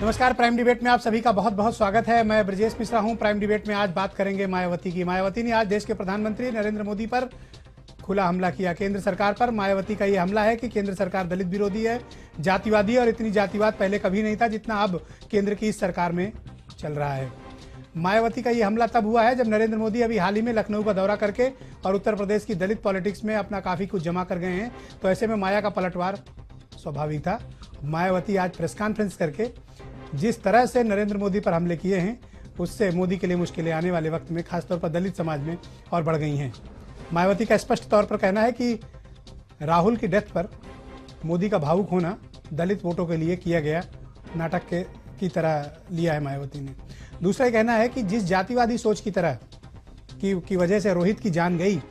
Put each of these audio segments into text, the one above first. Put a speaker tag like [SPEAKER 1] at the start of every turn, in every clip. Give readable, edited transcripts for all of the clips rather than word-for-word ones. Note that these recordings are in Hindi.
[SPEAKER 1] नमस्कार। प्राइम डिबेट में आप सभी का बहुत बहुत स्वागत है। मैं ब्रजेश मिश्रा हूं। प्राइम डिबेट में आज बात करेंगे मायावती की। मायावती ने आज देश के प्रधानमंत्री नरेंद्र मोदी पर खुला हमला किया। केंद्र सरकार पर मायावती का यह हमला है कि केंद्र सरकार दलित विरोधी है, जातिवादी है और इतनी जातिवाद पहले कभी नहीं था जितना अब केंद्र की इस सरकार में चल रहा है। मायावती का यह हमला तब हुआ है जब नरेंद्र मोदी अभी हाल ही में लखनऊ का दौरा करके और उत्तर प्रदेश की दलित पॉलिटिक्स में अपना काफी कुछ जमा कर गए हैं। तो ऐसे में माया का पलटवार स्वाभाविक था। मायावती आज प्रेस कॉन्फ्रेंस करके जिस तरह से नरेंद्र मोदी पर हमले किए हैं उससे मोदी के लिए मुश्किलें आने वाले वक्त में खासतौर पर दलित समाज में और बढ़ गई हैं। मायावती का स्पष्ट तौर पर कहना है कि राहुल की डेथ पर मोदी का भावुक होना दलित वोटों के लिए किया गया नाटक की तरह लिया है मायावती ने। दूसरा ये कहना है कि जिस जातिवादी सोच की तरह की वजह से रोहित की जान गई,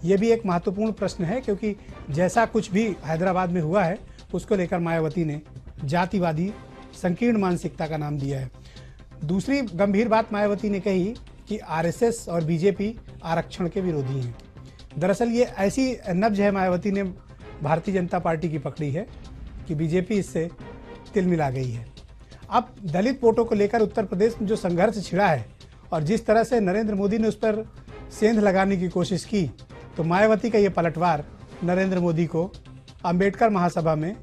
[SPEAKER 1] ये भी एक महत्वपूर्ण प्रश्न है, क्योंकि जैसा कुछ भी हैदराबाद में हुआ है उसको लेकर मायावती ने जातिवादी संकीर्ण मानसिकता का नाम दिया है। दूसरी गंभीर बात मायावती ने कही कि आरएसएस और बीजेपी आरक्षण के विरोधी हैं। दरअसल ये ऐसी नब्ज है मायावती ने भारतीय जनता पार्टी की पकड़ी है कि बीजेपी इससे तिल मिला गई है। अब दलित वोटों को लेकर उत्तर प्रदेश में जो संघर्ष छिड़ा है और जिस तरह से नरेंद्र मोदी ने उस पर सेंध लगाने की कोशिश की, तो मायावती का ये पलटवार नरेंद्र मोदी को अंबेडकर महासभा में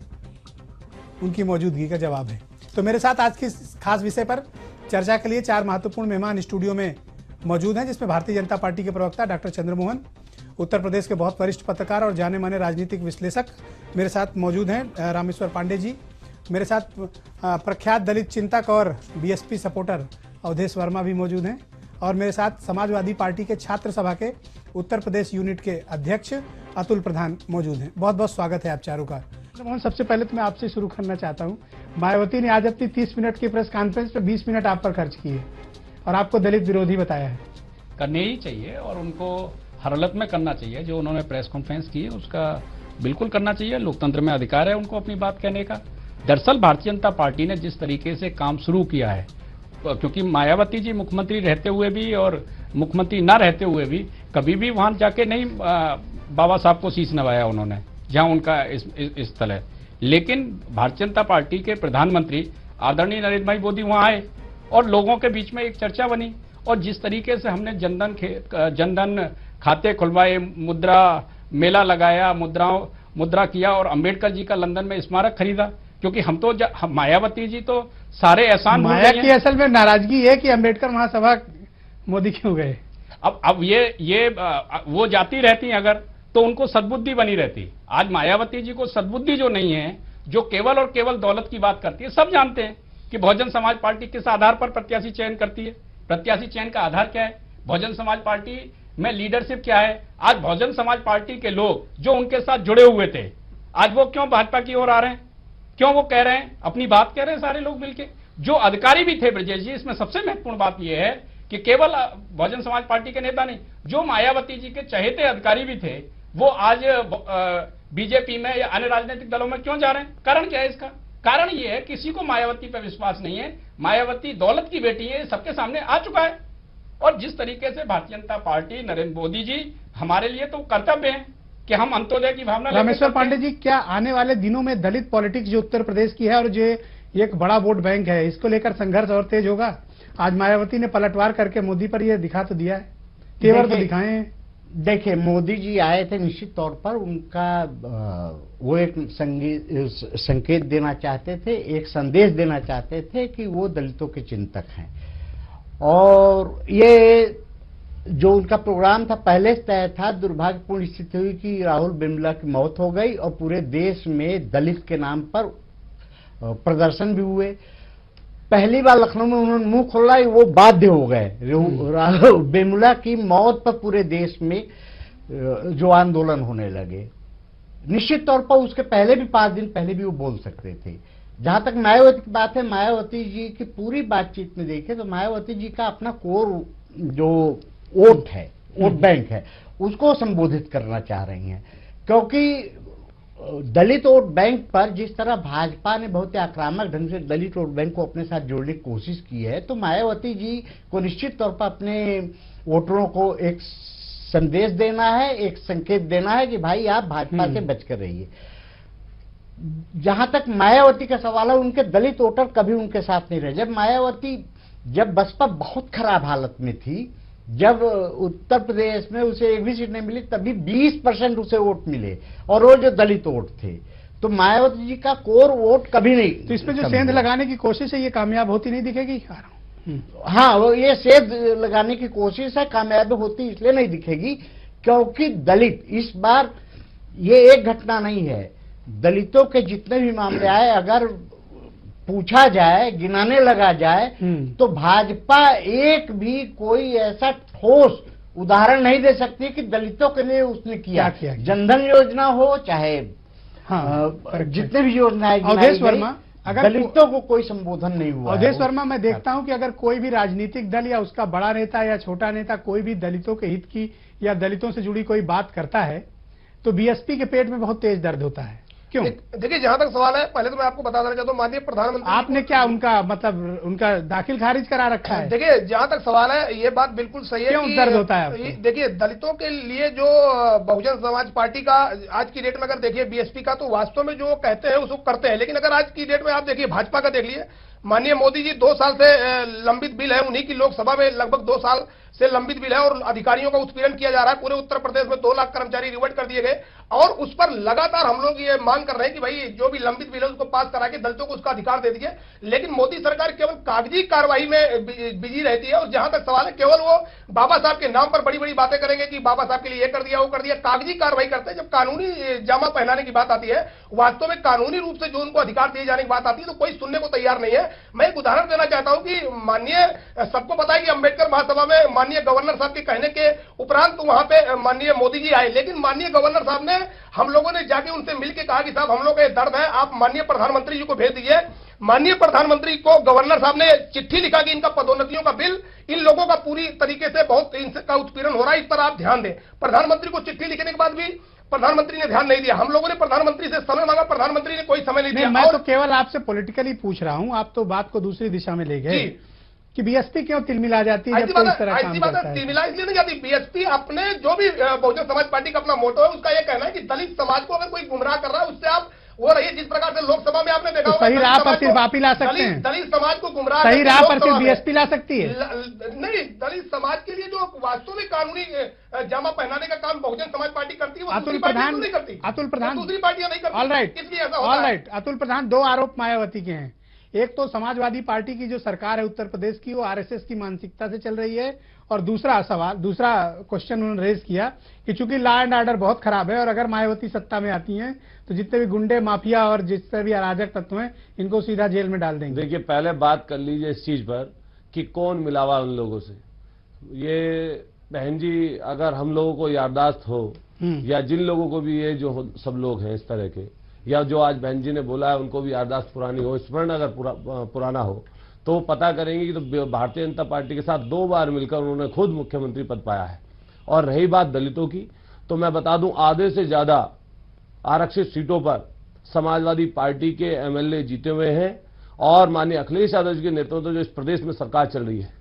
[SPEAKER 1] उनकी मौजूदगी का जवाब है। तो मेरे साथ आज के खास विषय पर चर्चा के लिए चार महत्वपूर्ण मेहमान स्टूडियो में मौजूद हैं, जिसमें भारतीय जनता पार्टी के प्रवक्ता डॉक्टर चंद्रमोहन, उत्तर प्रदेश के बहुत वरिष्ठ पत्रकार और जाने माने राजनीतिक विश्लेषक मेरे साथ मौजूद हैं, रामेश्वर पांडे जी। मेरे साथ प्रख्यात दलित चिंतक और बीएसपी सपोर्टर अवधेश वर्मा भी मौजूद हैं, और मेरे साथ समाजवादी पार्टी के छात्र सभा के उत्तर प्रदेश यूनिट के अध्यक्ष अतुल प्रधान मौजूद हैं। बहुत बहुत स्वागत है आप चारों का। मोहन, सबसे पहले तो मैं आपसे शुरू करना चाहता हूं। मायावती ने आज अपनी 30 मिनट की प्रेस कॉन्फ्रेंस पे 20 मिनट आप पर खर्च किए और आपको दलित विरोधी बताया है।
[SPEAKER 2] करने ही चाहिए और उनको हर हालत में करना चाहिए। जो उन्होंने प्रेस कॉन्फ्रेंस की है उसका बिल्कुल करना चाहिए। लोकतंत्र में अधिकार है उनको अपनी बात कहने का। दरअसल भारतीय जनता पार्टी ने जिस तरीके से काम शुरू किया है, क्योंकि मायावती जी मुख्यमंत्री रहते हुए भी और मुख्यमंत्री न रहते हुए भी कभी भी वहां जाके नहीं बाबा साहब को शीश नवाया उन्होंने, जहां उनका इस स्थल है। लेकिन भारतीय जनता पार्टी के प्रधानमंत्री आदरणीय नरेंद्र भाई मोदी वहां आए और लोगों के बीच में एक चर्चा बनी, और जिस तरीके से हमने जनधन खाते खुलवाए, मुद्रा मेला लगाया, मुद्रा किया और अंबेडकर जी का लंदन में स्मारक खरीदा, क्योंकि हम तो मायावती जी तो सारे एहसान
[SPEAKER 1] माया की असल में नाराजगी है कि अंबेडकर महासभा मोदी क्यों गए।
[SPEAKER 2] अब ये वो जाती रहती अगर तो उनको सद्बुद्धि बनी रहती। आज मायावती जी को सद्बुद्धि जो नहीं है, जो केवल और केवल दौलत की बात करती है। सब जानते हैं कि बहुजन समाज पार्टी किस आधार पर प्रत्याशी चयन करती है। प्रत्याशी चयन का आधार क्या है, बहुजन समाज पार्टी में लीडरशिप क्या है। आज बहुजन समाज पार्टी के लोग जो उनके साथ जुड़े हुए थे, आज वो क्यों भाजपा की ओर आ रहे हैं, क्यों वो कह रहे हैं, अपनी बात कह रहे हैं सारे लोग मिलकर। जो अधिकारी भी थे ब्रजेश जी, इसमें सबसे महत्वपूर्ण बात यह है कि केवल बहुजन समाज पार्टी के नेता नहीं, जो मायावती जी के चहेते अधिकारी भी थे, वो आज बीजेपी में या अन्य राजनीतिक दलों में क्यों जा रहे हैं। कारण क्या है इसका? कारण ये है किसी को मायावती पर विश्वास नहीं है। मायावती दौलत की बेटी है, सबके सामने आ चुका है। और जिस तरीके से भारतीय जनता पार्टी, नरेंद्र मोदी जी, हमारे लिए तो कर्तव्य है कि हम अंत्योदय की भावना।
[SPEAKER 1] रामेश्वर पांडे जी, क्या आने वाले दिनों में दलित पॉलिटिक्स जो उत्तर प्रदेश की है और जो एक बड़ा वोट बैंक है, इसको लेकर संघर्ष और तेज होगा? आज मायावती ने पलटवार करके मोदी पर यह दिखा तो दिया है, तेवर तो दिखाए।
[SPEAKER 3] देखिए, मोदी जी आए थे, निश्चित तौर पर उनका वो एक संकेत देना चाहते थे, एक संदेश देना चाहते थे कि वो दलितों के चिंतक हैं। और ये जो उनका प्रोग्राम था पहले से तय था। दुर्भाग्यपूर्ण स्थिति हुई कि राहुल बिमला की मौत हो गई और पूरे देश में दलित के नाम पर प्रदर्शन भी हुए। पहली बार लखनऊ में उन्होंने मुंह खोला, वो बाध्य हो गए। राहुल बिमला की मौत पर पूरे देश में जो आंदोलन होने लगे, निश्चित तौर पर उसके पहले भी 5 दिन पहले भी वो बोल सकते थे। जहां तक मायावती की बात है, मायावती जी की पूरी बातचीत में देखें तो मायावती जी का अपना कोर जो वोट है, वोट बैंक है, उसको संबोधित करना चाह रही हैं। क्योंकि दलित वोट बैंक पर जिस तरह भाजपा ने बहुत ही आक्रामक ढंग से दलित वोट बैंक को अपने साथ जोड़ने की कोशिश की है, तो मायावती जी को निश्चित तौर पर अपने वोटरों को एक संदेश देना है, एक संकेत देना है कि भाई आप भाजपा से बचकर रहिए। जहां तक मायावती का सवाल है, उनके दलित वोटर कभी उनके साथ नहीं रहे। जब बसपा बहुत खराब हालत में थी, जब उत्तर प्रदेश में उसे एक भी सीट नहीं मिली, तभी 20% उसे वोट मिले, और वो जो दलित वोट थे। तो मायावती जी का कोर वोट कभी नहीं।
[SPEAKER 1] तो इसमें जो सेंध लगाने की कोशिश है, ये कामयाब होती नहीं दिखेगी?
[SPEAKER 3] हाँ, वो ये सेंध लगाने की कोशिश है, कामयाब होती इसलिए नहीं दिखेगी क्योंकि दलित इस बार, ये एक घटना नहीं है, दलितों के जितने भी मामले आए अगर पूछा जाए, गिनाने लगा जाए, तो भाजपा एक भी कोई ऐसा ठोस उदाहरण नहीं दे सकती कि दलितों के लिए उसने किया। जनधन योजना हो, चाहे जितने भी योजनाएं,
[SPEAKER 1] अवधेश वर्मा, अगर
[SPEAKER 3] दलितों को कोई संबोधन नहीं हुआ।
[SPEAKER 1] अवधेश वर्मा, मैं देखता हूं कि अगर कोई भी राजनीतिक दल या उसका बड़ा नेता या छोटा नेता कोई भी दलितों के हित की या दलितों से जुड़ी कोई बात करता है, तो बीएसपी के पेट में बहुत तेज दर्द होता है। क्यों?
[SPEAKER 4] देखिए, जहां तक सवाल है, पहले तो मैं आपको बता देना चाहता हूं, माननीय प्रधानमंत्री,
[SPEAKER 1] आपने क्या उनका दाखिल खारिज करा रखा है?
[SPEAKER 4] देखिए, जहां तक सवाल है, ये बात बिल्कुल सही है।
[SPEAKER 1] क्यों दर्द होता है आपको?
[SPEAKER 4] देखिए, दलितों के लिए जो बहुजन समाज पार्टी का आज की डेट में अगर देखिए बीएसपी का, तो वास्तव में जो कहते हैं उसको करते हैं। लेकिन अगर आज की डेट में आप देखिए भाजपा का देख लिए, माननीय मोदी जी 2 साल से लंबित बिल है, उन्हीं की लोकसभा में लगभग 2 साल से लंबित बिल है, और अधिकारियों का उत्पीड़न किया जा रहा है। पूरे उत्तर प्रदेश में 2 लाख कर्मचारी रिवर्ट कर दिए गए, और उस पर लगातार हम लोग ये मांग कर रहे हैं कि भाई जो भी लंबित बिल है उसको पास करा के दलितों को उसका अधिकार दे दीजिए। लेकिन मोदी सरकार केवल कागजी कार्रवाई में बिजी रहती है, और जहां तक सवाल है, केवल वो बाबा साहब के नाम पर बड़ी बड़ी बातें करेंगे कि बाबा साहब के लिए ये कर दिया, वो कर दिया, कागजी कार्रवाई करते हैं। जब कानूनी जामा पहनाने की बात आती है, वास्तव में कानूनी रूप से जो उनको अधिकार दिए जाने की बात आती है, तो कोई सुनने को तैयार नहीं है। मैं एक उदाहरण देना चाहता हूं कि माननीय, सबको पता है कि अंबेडकर महासभा में माननीय गवर्नर साहब के कहने के उपरांत वहां पे माननीय मोदी जी आए, लेकिन माननीय गवर्नर साहब ने, हम लोगों ने जाके उनसे मिलकर कहा कि साहब, हम लोग का ये दर्द है, आप माननीय प्रधानमंत्री जी को भेज दीजिए। माननीय प्रधानमंत्री को गवर्नर साहब ने चिट्ठी लिखा कि इनका पदोन्नतियों का बिल, इन लोगों का पूरी तरीके से बहुत इनका उत्पीड़न हो रहा है, इस पर आप ध्यान दें। प्रधानमंत्री को चिट्ठी लिखने के बाद भी प्रधानमंत्री ने ध्यान नहीं दिया। हम लोगों ने प्रधानमंत्री से समय मांगा, प्रधानमंत्री ने कोई समय नहीं दिया।
[SPEAKER 1] मैं तो केवल आपसे पॉलिटिकली पूछ रहा हूं, आप तो बात को दूसरी दिशा में ले गए कि बीएसपी क्यों तिलमिला जाती है?
[SPEAKER 4] तिलमिला इसलिए नहीं जाती। बीएसपी अपने जो भी बहुजन समाज पार्टी का अपना मोटो है, उसका यह कहना है कि दलित समाज को अगर कोई गुमराह कर रहा है, उससे आप वो रहिए। जिस प्रकार से लोकसभा में आपने देखा,
[SPEAKER 1] सही राह पर सिर्फ आप ही ला सकते हैं।
[SPEAKER 4] दलित समाज को गुमराह,
[SPEAKER 1] सही राह पर सिर्फ बीएसपी ला सकती है?
[SPEAKER 4] नहीं, दलित समाज के लिए जो वास्तव में कानूनी जामा पहनाने का काम बहुजन समाज पार्टी करती है, वो दूसरी पार्टियां नहीं करती।
[SPEAKER 1] अतुल प्रधान,
[SPEAKER 4] दूसरी पार्टियां नहीं करती।
[SPEAKER 1] ऑल राइट,
[SPEAKER 4] इसलिए ऐसा होता है।
[SPEAKER 1] अतुल प्रधान, 2 आरोप मायावती के हैं। एक तो समाजवादी पार्टी की जो सरकार है उत्तर प्रदेश की, वो आरएसएस की मानसिकता से चल रही है, और दूसरा क्वेश्चन उन्होंने रेज किया कि चूंकि लॉ एंड ऑर्डर बहुत खराब है, और अगर मायावती सत्ता में आती हैं तो जितने भी गुंडे, माफिया और जितने भी अराजक तत्व हैं, इनको सीधा जेल में डाल देंगे।
[SPEAKER 5] देखिए, पहले बात कर लीजिए इस चीज पर कि कौन मिलावा उन लोगों से। ये बहन जी, अगर हम लोगों को याददाश्त हो, या जिन लोगों को भी, ये जो सब लोग हैं इस तरह के, या जो आज बहन जी ने बोला है उनको भी याददाश्त पुरानी हो, स्मरण अगर पुराना हो, तो पता करेंगे कि तो भारतीय जनता पार्टी के साथ 2 बार मिलकर उन्होंने खुद मुख्यमंत्री पद पाया है। और रही बात दलितों की, तो मैं बता दूं, आधे से ज्यादा आरक्षित सीटों पर समाजवादी पार्टी के एमएलए जीते हुए हैं, और माननीय अखिलेश यादव जी के नेतृत्व जो इस प्रदेश में सरकार चल रही है,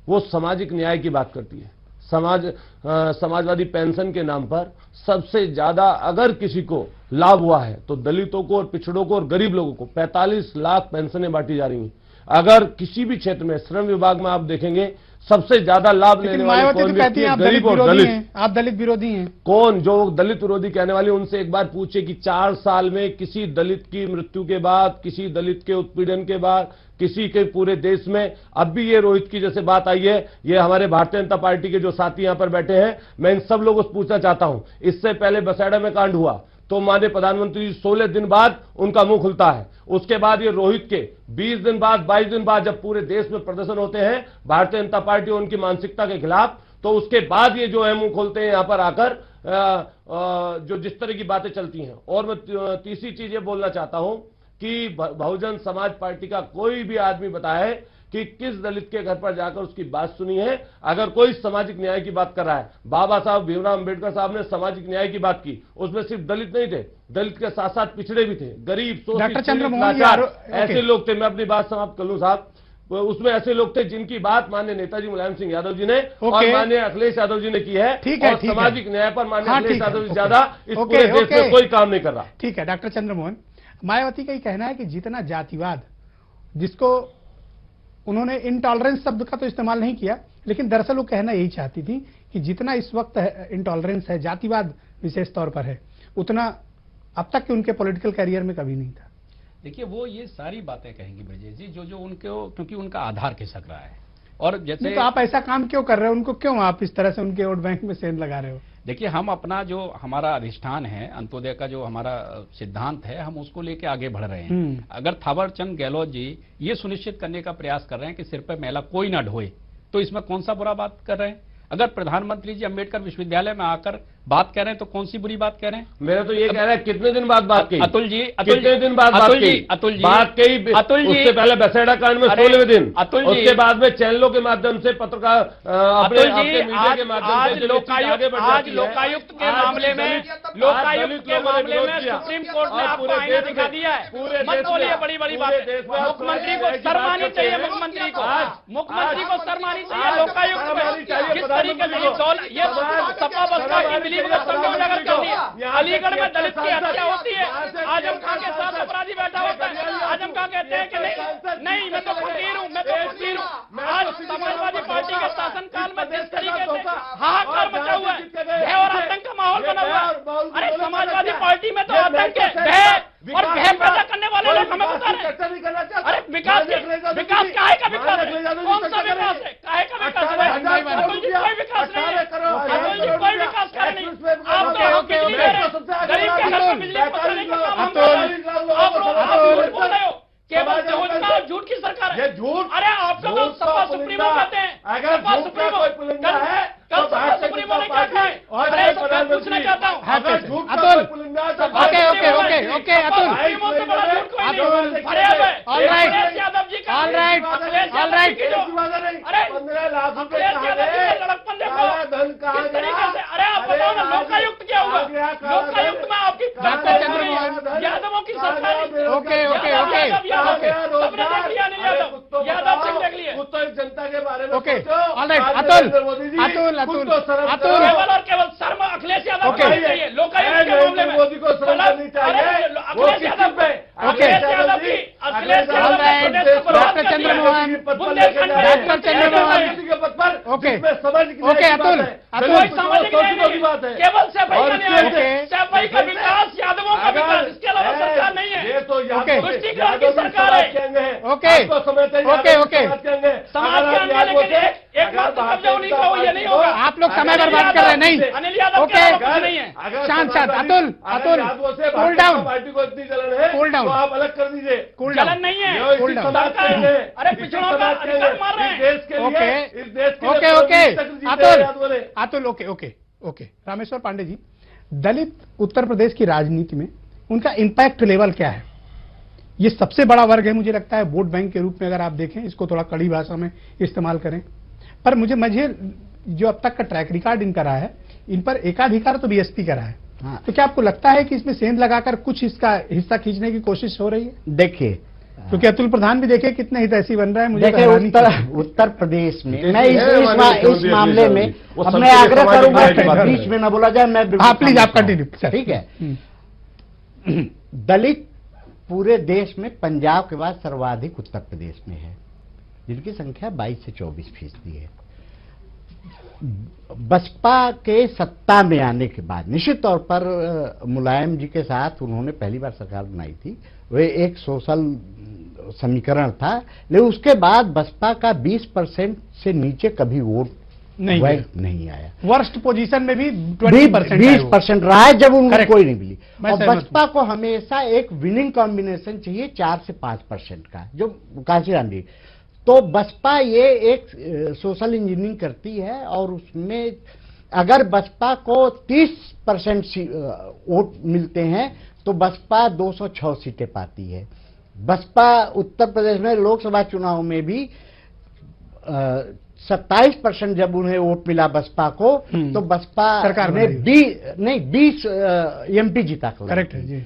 [SPEAKER 5] वो सामाजिक न्याय की बात करती है। समाजवादी पेंशन के नाम पर सबसे ज्यादा अगर किसी को लाभ हुआ है तो दलितों को और पिछड़ों को और गरीब लोगों को 45 लाख पेंशनें बांटी जा रही हैं। अगर किसी भी क्षेत्र में श्रम विभाग में आप देखेंगे, सबसे ज्यादा लाभ लेने वाले कौन व्यक्ति है? गरीब और दलित।
[SPEAKER 1] आप दलित विरोधी हैं।
[SPEAKER 5] कौन जो दलित विरोधी कहने वाले, उनसे एक बार पूछिए कि 4 साल में किसी दलित की मृत्यु के बाद, किसी दलित के उत्पीड़न के बाद, किसी के पूरे देश में, अब भी ये रोहित की जैसे बात आई है, ये हमारे भारतीय जनता पार्टी के जो साथी यहां पर बैठे हैं, मैं इन सब लोगों से पूछना चाहता हूं, इससे पहले बसेड़ा में कांड हुआ तो माननीय प्रधानमंत्री 16 दिन बाद उनका मुंह खुलता है। उसके बाद ये रोहित के 20 दिन बाद, 22 दिन बाद जब पूरे देश में प्रदर्शन होते हैं भारतीय जनता पार्टी उनकी मानसिकता के खिलाफ, तो उसके बाद ये जो है मुंह खोलते हैं यहां पर आकर, जो जिस तरह की बातें चलती हैं। और मैं तीसरी चीज ये बोलना चाहता हूं कि बहुजन समाज पार्टी का कोई भी आदमी बताए कि किस दलित के घर पर जाकर उसकी बात सुनी है। अगर कोई सामाजिक न्याय की बात कर रहा है, बाबा साहब भीमराव अंबेडकर साहब ने सामाजिक न्याय की बात की, उसमें सिर्फ दलित नहीं थे, दलित के साथ साथ पिछड़े भी थे, गरीब, ऐसे लोग थे। मैं अपनी बात समाप्त कर लूं साहब, उसमें ऐसे लोग थे जिनकी बात माननीय नेताजी मुलायम सिंह यादव जी ने और माननीय अखिलेश यादव जी ने की है। और सामाजिक न्याय पर माननीय अखिलेश यादव जी ज्यादा इस पूरे देश में कोई काम नहीं कर रहा।
[SPEAKER 1] ठीक है डॉक्टर चंद्रमोहन, मायावती का ये कहना है कि जितना जातिवाद, जिसको उन्होंने इंटॉलरेंस शब्द का तो इस्तेमाल नहीं किया, लेकिन दरअसल वो कहना यही चाहती थी कि जितना इस वक्त इंटॉलरेंस है, जातिवाद विशेष तौर पर है, उतना अब तक के उनके पॉलिटिकल करियर में कभी नहीं था।
[SPEAKER 2] देखिए, वो ये सारी बातें कहेंगी ब्रजेश जी जो उनको, क्योंकि उनका आधार खिसक रहा है। और जैसे
[SPEAKER 1] तो आप ऐसा काम क्यों कर रहे हो, उनको क्यों आप इस तरह से उनके वोट बैंक में सेंध लगा रहे हो?
[SPEAKER 2] देखिए, हम अपना जो हमारा अधिष्ठान है, अंत्योदय का जो हमारा सिद्धांत है, हम उसको लेके आगे बढ़ रहे हैं। अगर थावरचंद गहलोत जी ये सुनिश्चित करने का प्रयास कर रहे हैं कि सिर पर मैला कोई ना ढोए, तो इसमें कौन सा बुरा बात कर रहे हैं? अगर प्रधानमंत्री जी अंबेडकर विश्वविद्यालय में आकर बात कह रहे हैं तो कौन सी बुरी बात कह रहे हैं?
[SPEAKER 5] मेरा तो ये कह रहा है कितने दिन बाद बात की
[SPEAKER 2] अतुल जी,
[SPEAKER 5] कितने दिन बाद बात की?
[SPEAKER 2] अतुल जी
[SPEAKER 5] बात कही
[SPEAKER 2] अतुल जी,
[SPEAKER 5] उससे पहले बसेड़ा कांड में 16वें दिन,
[SPEAKER 2] अतुल जी,
[SPEAKER 5] उसके बाद में चैनलों के माध्यम से पत्रकार अपने मीडिया के माध्यम
[SPEAKER 2] आज
[SPEAKER 5] से
[SPEAKER 2] लोकायुक्त के मामले में सुप्रीम कोर्ट ने आपको आईना दिखा दिया है। मत बोलिए बड़ी बड़ी बातें। मुख्यमंत्री को शर्म आनी चाहिए, मुख्यमंत्री को शर्म आनी चाहिए। लोकायुक्त में किस तरीके से ये सपा बसपा की मिली भगत सबको उजागर कर दिया। अलीगढ़ में दलित की हत्या होती है, आजम खान के साथ अपराधी बैठा होता है, आजम खान कहते हैं कि नहीं मैं तो फकीर हूँ, मैं तो फकीर हूँ। आज समाजवादी पार्टी के शासनकाल में जिस तरीके से हाहाकार मचा हुआ है, भय और आतंक का माहौल बना हुआ है। अरे समाजवादी पार्टी में तो आतंक है, भय और भय पैदा करने वाले लोग हमें बता रहे हैं। अरे विकास काहे का विकास है? कौन सा विकास है? काहे का विकास है? अतुल जी कोई विकास नहीं है, अतुल जी कोई विकास कर नहीं। आप तो बिजली दे रहे हैं, गरीब के घर में बिजली पहुंचाने का काम हम कर रहे हैं। आप लोग बोल रहे हो केवल योजना और झूठ की सरकार है। अरे आपको तो सपा सुप्रीमो कहते हैं, सपा सुप्रीमो कल सपा सुप्रीमो ने क्या कहा? अरे मैं पूछना चाहता हूँ
[SPEAKER 1] अतुल, ओके अतुल,
[SPEAKER 2] अखिलेश यादव जी का, अखिलेश यादव जी लड़कपन देखो किस तरीके से। अरे आप बताओ ना, लोकायुक्त क्या हुआ? लोकायुक्त में आपकी यादवों की सरकार।
[SPEAKER 1] ओके
[SPEAKER 2] सबने देख लिया, नहीं यादव सिंह देख लिए।
[SPEAKER 5] जनता के बारे में
[SPEAKER 1] ओके अतुल
[SPEAKER 2] केवल और केवल शर्म अखिलेश यादव को नहीं चाहिए। लोकायुक्त के मामले में
[SPEAKER 5] मोदी को शर्म नहीं चाहिए।
[SPEAKER 2] अखिलेश यादव पे, अखिलेश यादव की
[SPEAKER 1] डॉक्टर चंद्रमोहन, ओके अतुल,
[SPEAKER 2] कोई सामाजिक नहीं है, केवल सैफई का विकास, यादवों का विकास, इसके अलावा सरकार नहीं है। तुष्टिकरण की सरकार है।
[SPEAKER 1] ओके
[SPEAKER 2] समाज के अंदर लेकिन एक बात तो कब्जा उन्हीं का हो, ये नहीं होगा।
[SPEAKER 1] आप लोग समय बर्बाद कर रहे हैं। नहीं,
[SPEAKER 2] अनिल यादव के अलावा कुछ नहीं है।
[SPEAKER 1] शांत अतुल, कूल डाउन,
[SPEAKER 5] पार्टी को इतनी जलन है,
[SPEAKER 1] कूल डाउन,
[SPEAKER 5] आप अलग कर दीजिए।
[SPEAKER 2] जलन नहीं है, अरे पिछड़ों का अधिकार मार रहे हैं।
[SPEAKER 5] देश के लिए, इस देश के लिए
[SPEAKER 1] अतुल, ओके रामेश्वर पांडे जी, दलित उत्तर प्रदेश की राजनीति में उनका इंपैक्ट लेवल क्या है? ये सबसे बड़ा वर्ग है, मुझे लगता है वोट बैंक के रूप में अगर आप देखें, इसको थोड़ा कड़ी भाषा में इस्तेमाल करें। पर मुझे जो अब तक का ट्रैक रिकॉर्ड इनका रहा है, इन पर एकाधिकार तो बीएसपी का रहा है।
[SPEAKER 3] हाँ।
[SPEAKER 1] तो क्या आपको लगता है कि इसमें सेंध लगाकर कुछ इसका हिस्सा खींचने की कोशिश हो रही है?
[SPEAKER 3] देखिए,
[SPEAKER 1] क्योंकि अतुल प्रधान भी देखिए कितने हितैषी बन रहा है। मुझे
[SPEAKER 3] उत्तर प्रदेश में मैं इस मामले में अब मैं आग्रह करूंगा बीच में ना बोला जाए। मैं
[SPEAKER 1] प्लीज आप कंटिन्यू, ठीक
[SPEAKER 3] है। दलित पूरे देश में पंजाब के बाद सर्वाधिक उत्तर प्रदेश में है, जिनकी संख्या 22 से 24% है। बसपा के सत्ता में आने के बाद निश्चित तौर पर मुलायम जी के साथ उन्होंने पहली बार सरकार बनाई थी, वे एक सोशल समीकरण था, लेकिन उसके बाद बसपा का 20% से नीचे कभी वोट नहीं आया।
[SPEAKER 1] वर्स्ट पोजीशन में भी
[SPEAKER 3] 20% रहा है जब उनको कोई नहीं मिली। और बसपा को हमेशा एक विनिंग कॉम्बिनेशन चाहिए 4 से 5% का, जो कांची रानी। तो बसपा ये एक सोशल इंजीनियरिंग करती है और उसमें अगर बसपा को 30% वोट मिलते हैं तो बसपा 206 सीटें पाती है। बसपा उत्तर प्रदेश में लोकसभा चुनाव में भी 27% जब उन्हें वोट मिला बसपा को, तो बसपा ने 20 एमपी जीता।
[SPEAKER 1] करेक्ट है जी।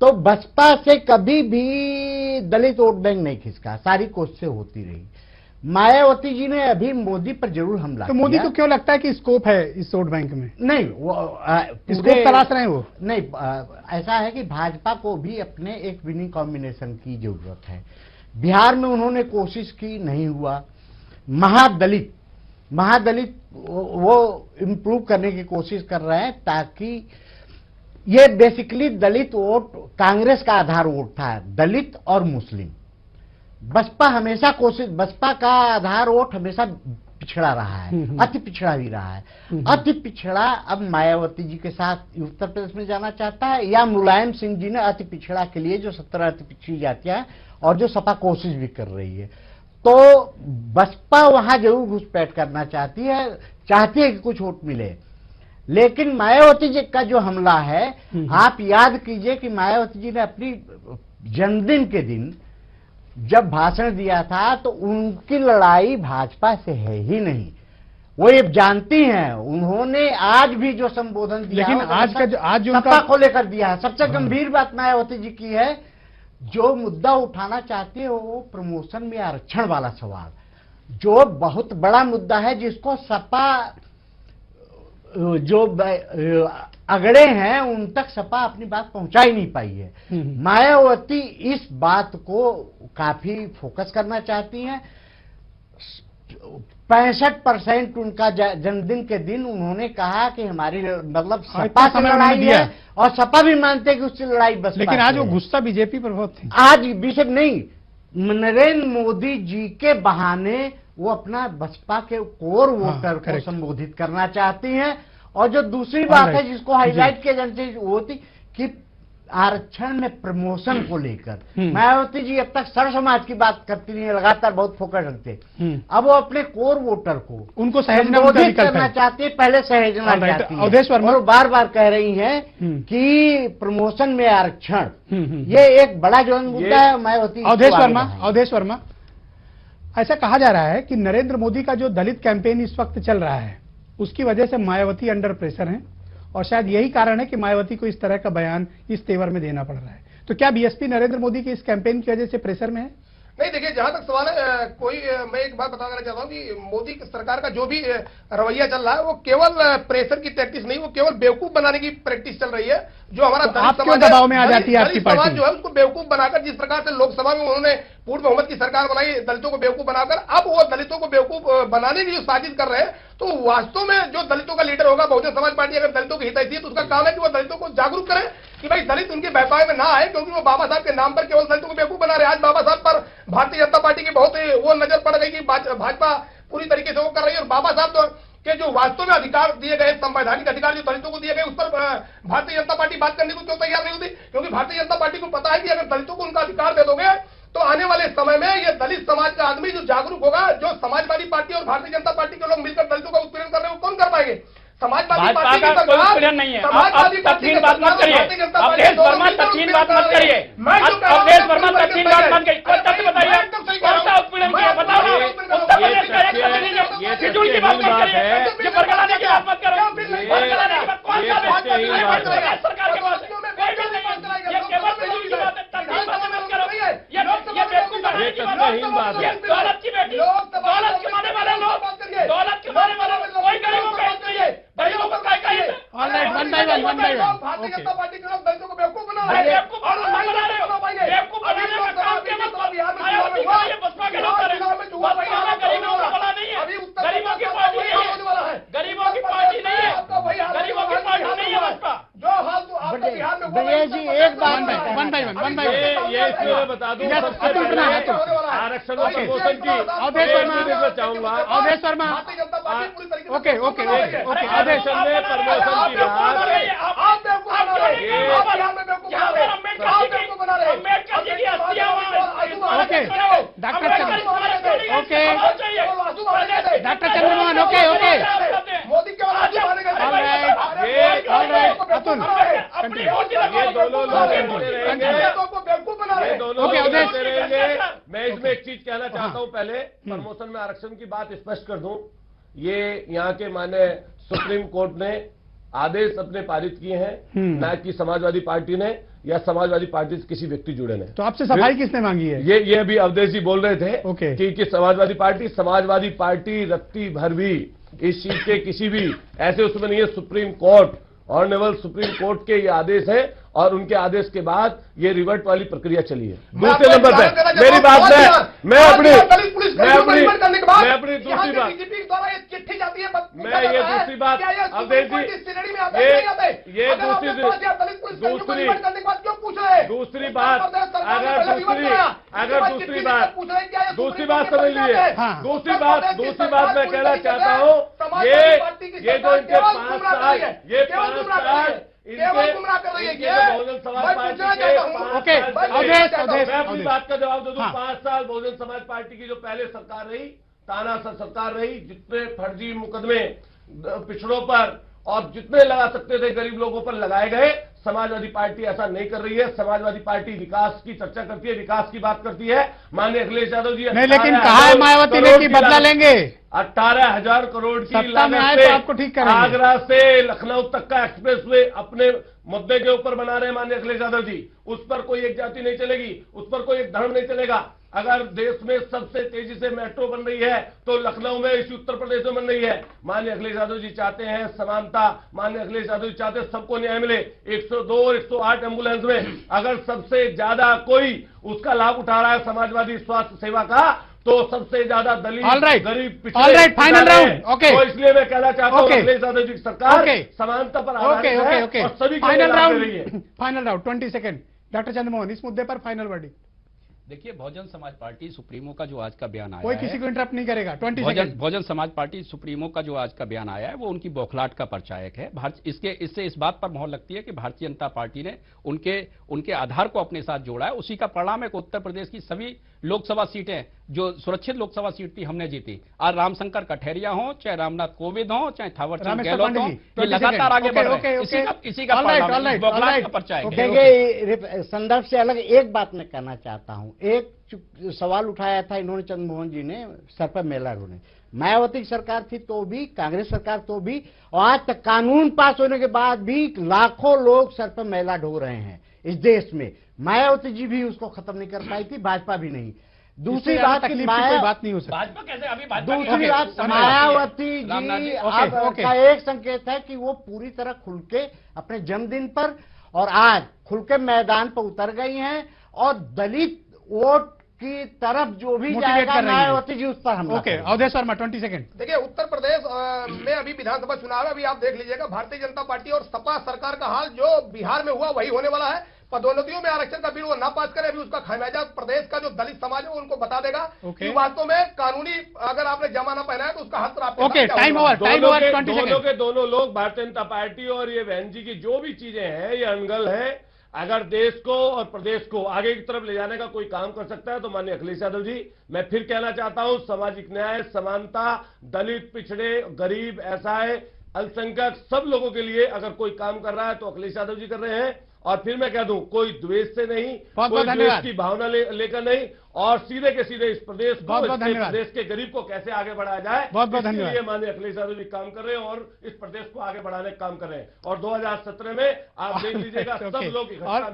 [SPEAKER 3] तो बसपा से कभी भी दलित वोट बैंक नहीं खिसका, सारी कोशिशें होती रही। मायावती जी ने अभी मोदी पर जरूर हमला
[SPEAKER 1] तो मोदी
[SPEAKER 3] किया।
[SPEAKER 1] को क्यों लगता है कि स्कोप है इस वोट बैंक में?
[SPEAKER 3] नहीं, वो
[SPEAKER 1] स्कोप तलाश रहे हैं वो?
[SPEAKER 3] नहीं, ऐसा है कि भाजपा को भी अपने एक विनिंग कॉम्बिनेशन की जरूरत है। बिहार में उन्होंने कोशिश की, नहीं हुआ। महादलित वो इम्प्रूव करने की कोशिश कर रहे हैं, ताकि ये बेसिकली दलित वोट, कांग्रेस का आधार वोट था, दलित और मुस्लिम। बसपा का आधार वोट हमेशा पिछड़ा रहा है, अति पिछड़ा भी रहा है। अति पिछड़ा अब मायावती जी के साथ उत्तर प्रदेश में जाना चाहता है, या मुलायम सिंह जी ने अति पिछड़ा के लिए, जो 17 अति पिछड़ी जातियां हैं और जो सपा कोशिश भी कर रही है, तो बसपा वहां जरूर घुसपैठ करना चाहती है कि कुछ वोट मिले। लेकिन मायावती जी का जो हमला है, आप याद कीजिए कि मायावती जी ने अपनी जन्मदिन के दिन जब भाषण दिया था, तो उनकी लड़ाई भाजपा से है ही नहीं, वो ये जानती हैं। उन्होंने आज भी जो संबोधन दिया,
[SPEAKER 1] लेकिन आज जो
[SPEAKER 3] सपा को लेकर दिया है। सबसे गंभीर बात मायावती जी की है, जो मुद्दा उठाना चाहती है वो प्रमोशन में आरक्षण वाला सवाल, जो बहुत बड़ा मुद्दा है, जिसको सपा जो अगड़े हैं उन तक सपा अपनी बात पहुंचा ही नहीं पाई है। मायावती इस बात को काफी फोकस करना चाहती हैं। 65% उनका जन्मदिन के दिन उन्होंने कहा कि हमारी मतलब सपा से लड़ाई है, और सपा भी मानते हैं कि उससे लड़ाई बस।
[SPEAKER 1] लेकिन आज वो गुस्सा बीजेपी पर बहुत थी।
[SPEAKER 3] आज बीजेपी नहीं, नरेंद्र मोदी जी के बहाने वो अपना बसपा के कोर वोटर को संबोधित करना चाहती हैं। और जो दूसरी बात है जिसको हाईलाइट किया जाना चाहिए, वो थी कि आरक्षण में प्रमोशन को लेकर मायावती जी अब तक सर्व समाज की बात करती नहीं है, लगातार बहुत फोकस रखते। अब वो अपने कोर वोटर को
[SPEAKER 1] उनको सहेजना
[SPEAKER 3] करना चाहती है, पहले सहेजना चाहती है।
[SPEAKER 1] अवधेश वर्मा
[SPEAKER 3] और बार बार कह रही हैं कि प्रमोशन में आरक्षण, ये एक बड़ा जो मुद्दा है मायावती।
[SPEAKER 1] अवधेश वर्मा, ऐसा कहा जा रहा है कि नरेंद्र मोदी का जो दलित कैंपेन इस वक्त चल रहा है, उसकी वजह से मायावती अंडर प्रेशर हैं, और शायद यही कारण है कि मायावती को इस तरह का बयान इस तेवर में देना पड़ रहा है। तो क्या बीएसपी नरेंद्र मोदी के इस कैंपेन की वजह से प्रेशर में है?
[SPEAKER 4] नहीं, देखिए, जहां तक सवाल है, मैं एक बात बताना चाहता हूं कि मोदी की सरकार का जो भी रवैया चल रहा है, वो केवल प्रेशर की प्रैक्टिस नहीं, वो केवल बेवकूफ बनाने की प्रैक्टिस चल रही है। जो हमारा
[SPEAKER 1] दलित समाज दबाव में आ जाती है, आपकी पार्टी
[SPEAKER 4] समाज जो है उसको बेवकूफ बनाकर, जिस प्रकार से लोकसभा में उन्होंने पूर्ण बहुमत की सरकार बनाई दलितों को बेवकूफ बनाकर, अब वो दलितों को बेवकूफ बनाने की जो साजिश कर रहे हैं, तो वास्तव में जो दलितों का लीडर होगा, बहुजन समाज पार्टी अगर दलितों की हितैषी है, तो उसका काम है कि वो दलितों को जागरूक करे कि भाई दलित उनके बहकावे में ना आए, क्योंकि वो बाबा साहब के नाम पर केवल दलितों को बेवकूफ बना रहे हैं। आज बाबा साहब पर भारतीय जनता पार्टी की बहुत वो नजर पड़ गई कि भाजपा पूरी तरीके से वो कर रही है, और बाबा साहब के जो वास्तव में अधिकार दिए गए, संवैधानिक अधिकार जो दलितों को दिए गए, उस पर भारतीय जनता पार्टी बात करने को क्यों तैयार नहीं होती? क्योंकि भारतीय जनता पार्टी को पता है कि अगर दलितों को उनका अधिकार दे दोगे, तो आने वाले समय में ये दलित समाज का आदमी जो जागरूक होगा, जो समाजवादी पार्टी और भारतीय जनता पार्टी के लोग मिलकर दलितों का उत्पीड़न कर रहे हैं, वो कौन कर पाएंगे? समाजवादी पार्टी की सरकार नहीं है।
[SPEAKER 2] समाजवादी पार्टी की बात मत करिए, अवधेश वर्मा तथ्यहीन बात मत करिए, अवधेश वर्मा तथ्यहीन बात मत करिए। कोई तथ्य बताइए, कौन सा उत्पीड़न किया बताओ ना। उत्तर प्रदेश का एक प्रतिनिधि फिजूल की बात मत करिए, ये बरगलाने की बात मत करो, बरगलाने की बात कौन सा सरकार के पास कोई भी नहीं, ये केवल फिजूल की बात है, तथ्यहीन बातें मत करो। ये बेवकूफ बनाने की बात है, दौलत की बेटी, दौलत कमाने वाले लोग, दौलत कमाने वाले कोई गरीबों का हित नहीं है, गरीबों को क्या चाहिए? भारतीय जनता पार्टी के लोग दलितों को बेवकूफ बना रहे हैं, बेवकूफ बनाने का काम क्या बसपा के लोग करें? गरीबों को बड़ा नहीं है, गरीबों की पार्टी नहीं है, गरीबों की पार्टी नहीं है, गरीबों की पार्टी नहीं है बसपा।
[SPEAKER 4] जो हाल तो आपको बिहार में
[SPEAKER 3] जी एक बात
[SPEAKER 5] ये इसलिए बता दूं, सबसे पहले आरक्षण और प्रमोशन की चाहूंगा।
[SPEAKER 1] अवधेश वर्मा, ओके,
[SPEAKER 5] आरक्षण में प्रमोशन की बात,
[SPEAKER 1] डॉक्टर चंद्रमोहन, ओके,
[SPEAKER 4] मोदी के
[SPEAKER 1] अतुल,
[SPEAKER 5] ये दोनों लोग
[SPEAKER 4] बेवकूफ बना रहे हैं।
[SPEAKER 5] रहेंगे। मैं इसमें एक चीज कहना चाहता हूं, पहले प्रमोशन में आरक्षण की बात स्पष्ट कर दूं। ये यहाँ के माने सुप्रीम कोर्ट ने आदेश अपने पारित किए हैं, ना कि समाजवादी पार्टी ने या समाजवादी पार्टी से किसी व्यक्ति जुड़े ने।
[SPEAKER 1] तो आपसे सफाई किसने मांगी है?
[SPEAKER 5] ये अभी अवधेश जी बोल रहे थे
[SPEAKER 1] ओके।
[SPEAKER 5] कि समाजवादी पार्टी रत्ती भर भी इस चीज के किसी भी ऐसे उसमें नहीं है। Supreme court, honourable supreme court के ये आदेश है और उनके आदेश के बाद ये रिवर्ट वाली प्रक्रिया चली है। दूसरे नंबर पे मेरी बात मैं अपनी दूसरी बात,
[SPEAKER 4] चिट्ठी जाती है,
[SPEAKER 5] मैं ये दूसरी बात अवधेश जी, ये दूसरी बात दूसरी बात समझ लीजिए। दूसरी बात मैं कहना चाहता हूँ, ये जो इनके 5 साल
[SPEAKER 4] गुमराह कर रही है।
[SPEAKER 5] बहुजन समाज पार्टी के मैं अपनी बात का जवाब दे दूं। 5 साल बहुजन समाज पार्टी की जो पहले सरकार रही, तानाशाह सरकार रही, जितने फर्जी मुकदमे पिछड़ों पर और जितने लगा सकते थे गरीब लोगों पर लगाए गए, समाजवादी पार्टी ऐसा नहीं कर रही है। समाजवादी पार्टी विकास की चर्चा करती है, विकास की बात करती है। माननीय अखिलेश यादव जी
[SPEAKER 1] नहीं, लेकिन कहा है मायावती ने कि बदला लेंगे।
[SPEAKER 5] 18,000 करोड़ की लागत
[SPEAKER 1] से आपको ठीक करेंगे।
[SPEAKER 5] आगरा से लखनऊ तक का एक्सप्रेस वे अपने मुद्दे के ऊपर बना रहे हैं माननीय अखिलेश यादव जी। उस पर कोई एक जाति नहीं चलेगी, उस पर कोई एक धर्म नहीं चलेगा। अगर देश में सबसे तेजी से मेट्रो बन रही है तो लखनऊ में, इसी उत्तर प्रदेश में बन रही है। माननीय अखिलेश यादव जी चाहते हैं समानता, माननीय अखिलेश यादव जी चाहते हैं सबको न्याय मिले। 102 और 108 एम्बुलेंस में अगर सबसे ज्यादा कोई उसका लाभ उठा रहा है समाजवादी स्वास्थ्य सेवा का, तो सबसे ज्यादा दलित, गरीब, पिछड़े
[SPEAKER 1] फाइनल राउंड। ओके,
[SPEAKER 5] तो इसलिए मैं कहना चाहता हूँ अखिलेश यादव जी की सरकार समानता पर आधारित है और सभी
[SPEAKER 1] final round 20 second. Doctor Chandramohan, इस मुद्दे पर फाइनल वर्डिक्ट।
[SPEAKER 2] देखिए, बहुजन समाज पार्टी सुप्रीमो का जो आज का बयान आया
[SPEAKER 1] कोई किसी को इंटरप्ट नहीं करेगा। 20 second.
[SPEAKER 2] Bahujan Samaj party supremo का जो आज का बयान आया है वो उनकी बौखलाहट का परिचायक है। इससे इस बात पर मोहर लगती है कि भारतीय जनता पार्टी ने उनके आधार को अपने साथ जोड़ा है। उसी का परिणाम है कि उत्तर प्रदेश की सभी लोकसभा सीटें जो सुरक्षित लोकसभा सीट थी हमने जीती। आज रामशंकर कठेरिया हो, चाहे रामनाथ कोविंद हो, चाहे थावरचंद गहलोत हो, ये लगातार आगे बढ़ रहे हैं। इसी का परिणाम बौखलाहट का परिचायक है।
[SPEAKER 3] देखिए, संदर्भ से अलग एक बात मैं कहना चाहता हूं। एक सवाल उठाया था इन्होंने, चंद्रमोहन जी ने, सर पर मेला ढोने। मायावती की सरकार थी तो भी, कांग्रेस सरकार तो भी, और आज तक कानून पास होने के बाद भी लाखों लोग सर पर मेला ढो रहे हैं इस देश में। मायावती जी भी उसको खत्म नहीं कर पाई थी, भाजपा भी नहीं। दूसरी बात,
[SPEAKER 1] कोई बात नहीं हो सकती।
[SPEAKER 2] भाजपा कैसे अभी
[SPEAKER 3] दूसरी बात, मायावती जी का एक संकेत है कि वो पूरी तरह खुल के अपने जन्मदिन पर और आज खुल के मैदान पर उतर गई हैं और दलित वोट की तरफ जो भी जाएगा मायावती जी उस पर हमला।
[SPEAKER 1] Okay, Awadhesh Verma 20 second.
[SPEAKER 4] देखिए, उत्तर प्रदेश में अभी विधानसभा चुनाव है। अभी आप देख लीजिएगा भारतीय जनता पार्टी और सपा सरकार का हाल जो बिहार में हुआ वही होने वाला है। पदोन्नतियों में आरक्षण का बिल वो ना पास करे, अभी उसका खामियाजा प्रदेश का जो दलित समाज है वो उनको बता देगा कि वास्तव में कानूनी अगर आपने जमा ना पहना है तो उसका हक आपको।
[SPEAKER 1] Okay, time over.
[SPEAKER 5] दोनों लोग भारतीय जनता पार्टी और ये बहन जी की जो भी चीजें हैं ये अनगल है। अगर देश को और प्रदेश को आगे की तरफ ले जाने का कोई काम कर सकता है तो माननीय अखिलेश यादव जी। मैं फिर कहना चाहता हूं, सामाजिक न्याय, समानता, दलित, पिछड़े, गरीब, असहाय, अल्पसंख्यक सब लोगों के लिए अगर कोई काम कर रहा है तो अखिलेश यादव जी कर रहे हैं। और फिर मैं कह दूं, कोई द्वेष से नहीं, कोई द्वेष की भावना लेकर नहीं, और सीधे के सीधे इस प्रदेश को, प्रदेश के गरीब को कैसे आगे बढ़ाया जाए,
[SPEAKER 1] बहुत धन्यवाद।
[SPEAKER 5] माननीय अखिलेश यादव जी काम कर रहे हैं और इस प्रदेश को आगे बढ़ाने का काम कर रहे हैं। और 2017 में आप देख लीजिएगा सब लोग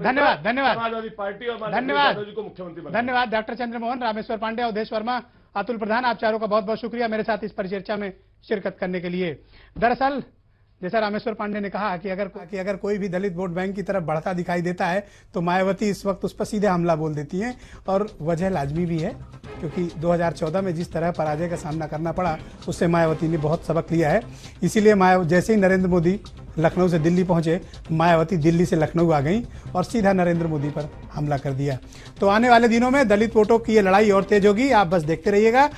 [SPEAKER 1] धन्यवाद
[SPEAKER 5] समाजवादी पार्टी और माननीय यादव जी को मुख्यमंत्री।
[SPEAKER 1] धन्यवाद डॉक्टर चंद्रमोहन, रामेश्वर पांडे, अवधेश वर्मा, अतुल प्रधान, आप चारों का बहुत बहुत शुक्रिया मेरे साथ इस परिचर्चा में शिरकत करने के लिए। दरअसल जैसा रामेश्वर पांडे ने कहा कि अगर कोई भी दलित वोट बैंक की तरफ बढ़ता दिखाई देता है तो मायावती इस वक्त उस पर सीधे हमला बोल देती हैं, और वजह लाजमी भी है क्योंकि 2014 में जिस तरह पराजय का सामना करना पड़ा उससे मायावती ने बहुत सबक लिया है। इसीलिए जैसे ही नरेंद्र मोदी लखनऊ से दिल्ली पहुंचे, मायावती दिल्ली से लखनऊ आ गई और सीधा नरेंद्र मोदी पर हमला कर दिया। तो आने वाले दिनों में दलित वोटों की ये लड़ाई और तेज होगी, आप बस देखते रहिएगा।